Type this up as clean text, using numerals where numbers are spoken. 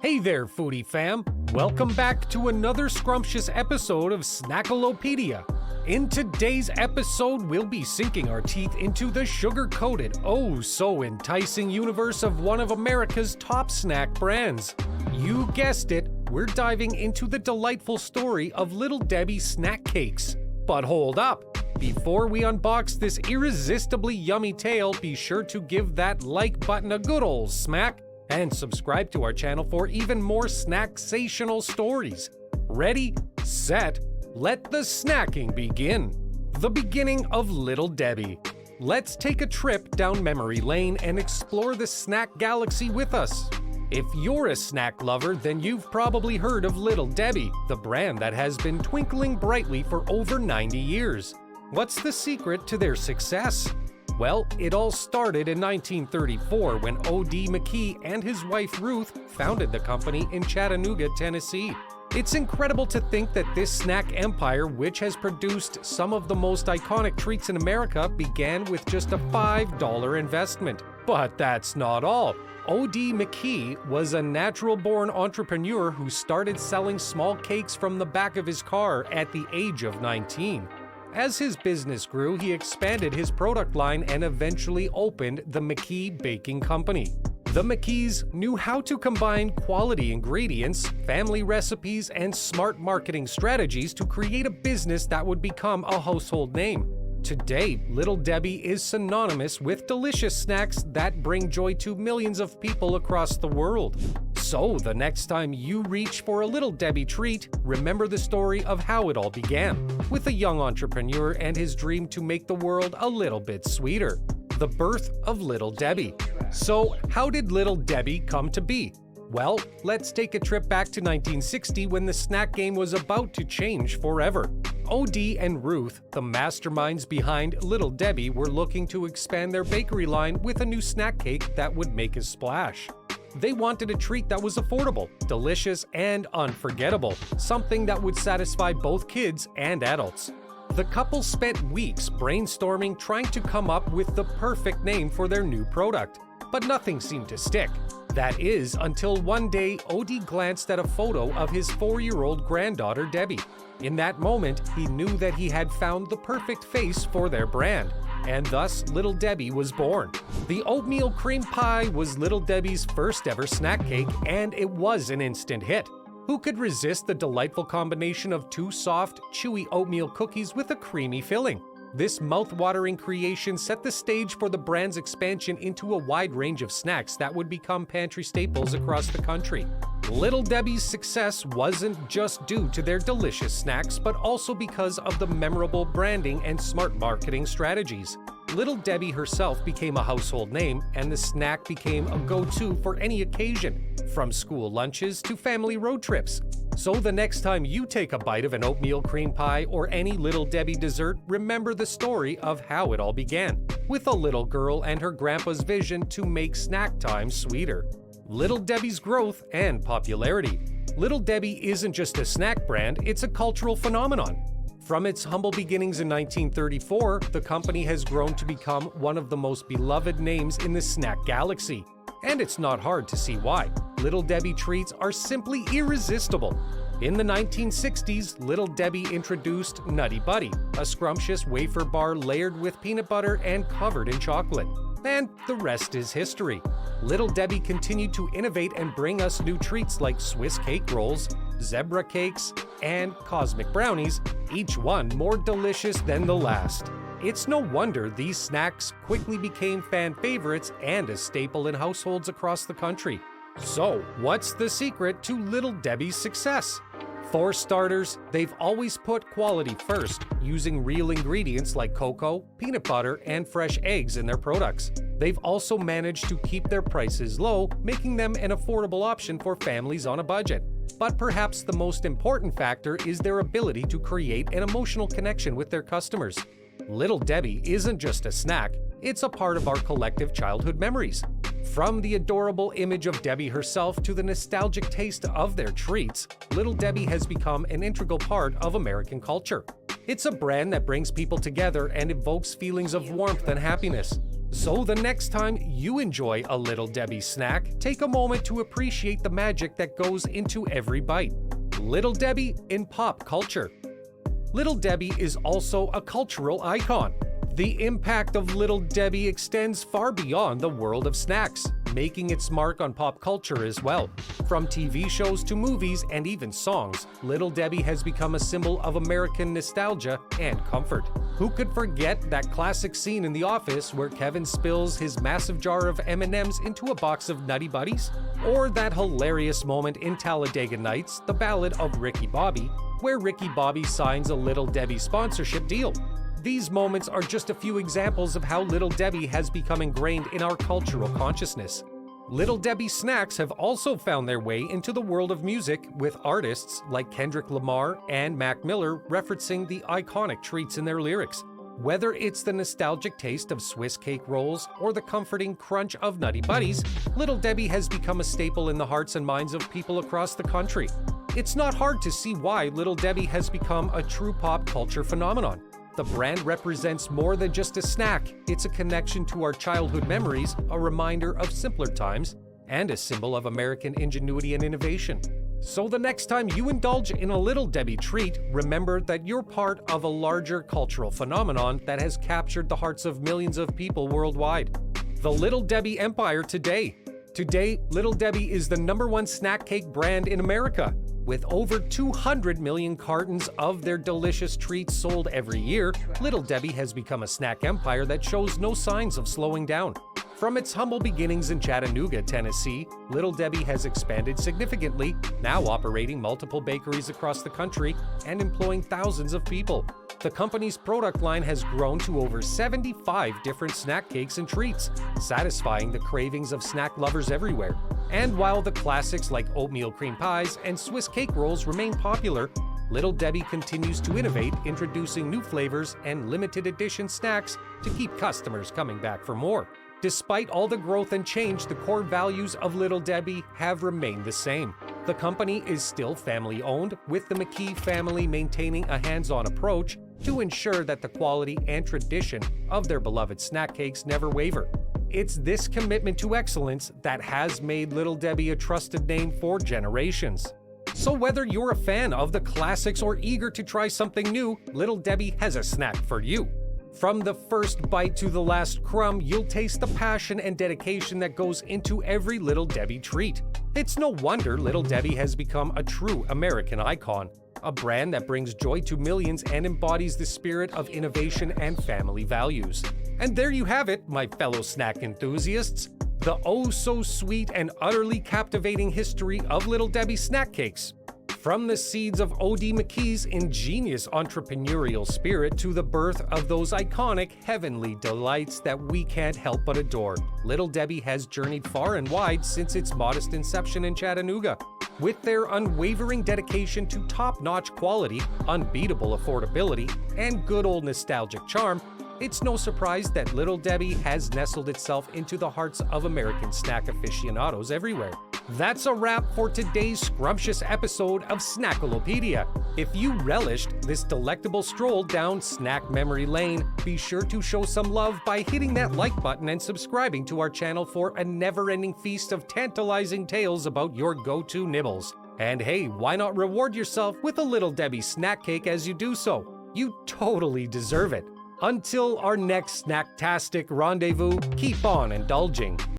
Hey there, foodie fam! Welcome back to another scrumptious episode of Snackalopedia. In today's episode, we'll be sinking our teeth into the sugar-coated, oh-so-enticing universe of one of America's top snack brands. You guessed it, we're diving into the delightful story of Little Debbie snack cakes. But hold up! Before we unbox this irresistibly yummy tale, be sure to give that like button a good ol' smack and subscribe to our channel for even more snack-sational stories. Ready, set, let the snacking begin. The beginning of Little Debbie. Let's take a trip down memory lane and explore the snack galaxy with us. If you're a snack lover, then you've probably heard of Little Debbie, the brand that has been twinkling brightly for over 90 years. What's the secret to their success? Well, it all started in 1934 when O.D. McKee and his wife Ruth founded the company in Chattanooga, Tennessee. It's incredible to think that this snack empire, which has produced some of the most iconic treats in America, began with just a $5 investment. But that's not all. O.D. McKee was a natural-born entrepreneur who started selling small cakes from the back of his car at the age of 19. As his business grew, he expanded his product line and eventually opened the McKee Baking Company. The McKees knew how to combine quality ingredients, family recipes, and smart marketing strategies to create a business that would become a household name. Today, Little Debbie is synonymous with delicious snacks that bring joy to millions of people across the world. So, the next time you reach for a Little Debbie treat, remember the story of how it all began, with a young entrepreneur and his dream to make the world a little bit sweeter. The birth of Little Debbie. So, how did Little Debbie come to be? Well, let's take a trip back to 1960 when the snack game was about to change forever. O.D. and Ruth, the masterminds behind Little Debbie, were looking to expand their bakery line with a new snack cake that would make a splash. They wanted a treat that was affordable, delicious, and unforgettable, something that would satisfy both kids and adults. The couple spent weeks brainstorming, trying to come up with the perfect name for their new product, but nothing seemed to stick. That is, until one day O.D. glanced at a photo of his 4-year-old granddaughter Debbie. In that moment, he knew that he had found the perfect face for their brand, and thus Little Debbie was born. The Oatmeal Cream Pie was Little Debbie's first ever snack cake, and it was an instant hit. Who could resist the delightful combination of two soft, chewy oatmeal cookies with a creamy filling? This mouth-watering creation set the stage for the brand's expansion into a wide range of snacks that would become pantry staples across the country. Little Debbie's success wasn't just due to their delicious snacks, but also because of the memorable branding and smart marketing strategies. Little Debbie herself became a household name, and the snack became a go-to for any occasion, from school lunches to family road trips. So the next time you take a bite of an oatmeal cream pie or any Little Debbie dessert, remember the story of how it all began, with a little girl and her grandpa's vision to make snack time sweeter. Little Debbie's growth and popularity. Little Debbie isn't just a snack brand, it's a cultural phenomenon. From its humble beginnings in 1934, the company has grown to become one of the most beloved names in the snack galaxy. And it's not hard to see why. Little Debbie treats are simply irresistible. In the 1960s, Little Debbie introduced Nutty Buddy, a scrumptious wafer bar layered with peanut butter and covered in chocolate. And the rest is history. Little Debbie continued to innovate and bring us new treats like Swiss cake rolls, zebra cakes, and cosmic brownies, each one more delicious than the last. It's no wonder these snacks quickly became fan favorites and a staple in households across the country. So, what's the secret to Little Debbie's success? For starters, they've always put quality first, using real ingredients like cocoa, peanut butter, and fresh eggs in their products. They've also managed to keep their prices low, making them an affordable option for families on a budget. But perhaps the most important factor is their ability to create an emotional connection with their customers. Little Debbie isn't just a snack, it's a part of our collective childhood memories. From the adorable image of Debbie herself to the nostalgic taste of their treats, Little Debbie has become an integral part of American culture. It's a brand that brings people together and evokes feelings of warmth and happiness. So the next time you enjoy a Little Debbie snack, take a moment to appreciate the magic that goes into every bite. Little Debbie in pop culture. Little Debbie is also a cultural icon. The impact of Little Debbie extends far beyond the world of snacks, making its mark on pop culture as well. From TV shows to movies and even songs, Little Debbie has become a symbol of American nostalgia and comfort. Who could forget that classic scene in The Office where Kevin spills his massive jar of M&Ms into a box of Nutty Buddies? Or that hilarious moment in Talladega Nights, The Ballad of Ricky Bobby, where Ricky Bobby signs a Little Debbie sponsorship deal. These moments are just a few examples of how Little Debbie has become ingrained in our cultural consciousness. Little Debbie snacks have also found their way into the world of music, with artists like Kendrick Lamar and Mac Miller referencing the iconic treats in their lyrics. Whether it's the nostalgic taste of Swiss cake rolls or the comforting crunch of Nutty Buddies, Little Debbie has become a staple in the hearts and minds of people across the country. It's not hard to see why Little Debbie has become a true pop culture phenomenon. The brand represents more than just a snack. It's a connection to our childhood memories, a reminder of simpler times, and a symbol of American ingenuity and innovation. So the next time you indulge in a Little Debbie treat, remember that you're part of a larger cultural phenomenon that has captured the hearts of millions of people worldwide. The Little Debbie Empire today. Today, Little Debbie is the #1 snack cake brand in America. With over 200 million cartons of their delicious treats sold every year, Little Debbie has become a snack empire that shows no signs of slowing down. From its humble beginnings in Chattanooga, Tennessee, Little Debbie has expanded significantly, now operating multiple bakeries across the country and employing thousands of people. The company's product line has grown to over 75 different snack cakes and treats, satisfying the cravings of snack lovers everywhere. And while the classics like oatmeal cream pies and Swiss cake rolls remain popular, Little Debbie continues to innovate, introducing new flavors and limited edition snacks to keep customers coming back for more. Despite all the growth and change, the core values of Little Debbie have remained the same. The company is still family-owned, with the McKee family maintaining a hands-on approach to ensure that the quality and tradition of their beloved snack cakes never waver. It's this commitment to excellence that has made Little Debbie a trusted name for generations. So whether you're a fan of the classics or eager to try something new, Little Debbie has a snack for you. From the first bite to the last crumb, you'll taste the passion and dedication that goes into every Little Debbie treat. It's no wonder Little Debbie has become a true American icon, a brand that brings joy to millions and embodies the spirit of innovation and family values. And there you have it, my fellow snack enthusiasts, the oh-so-sweet and utterly captivating history of Little Debbie snack cakes. From the seeds of O.D. McKee's ingenious entrepreneurial spirit to the birth of those iconic heavenly delights that we can't help but adore, Little Debbie has journeyed far and wide since its modest inception in Chattanooga. With their unwavering dedication to top-notch quality, unbeatable affordability, and good old nostalgic charm, it's no surprise that Little Debbie has nestled itself into the hearts of American snack aficionados everywhere. That's a wrap for today's scrumptious episode of Snackalopedia. If you relished this delectable stroll down snack memory lane, be sure to show some love by hitting that like button and subscribing to our channel for a never-ending feast of tantalizing tales about your go-to nibbles. And hey, why not reward yourself with a Little Debbie snack cake as you do so? You totally deserve it. Until our next snacktastic rendezvous, keep on indulging.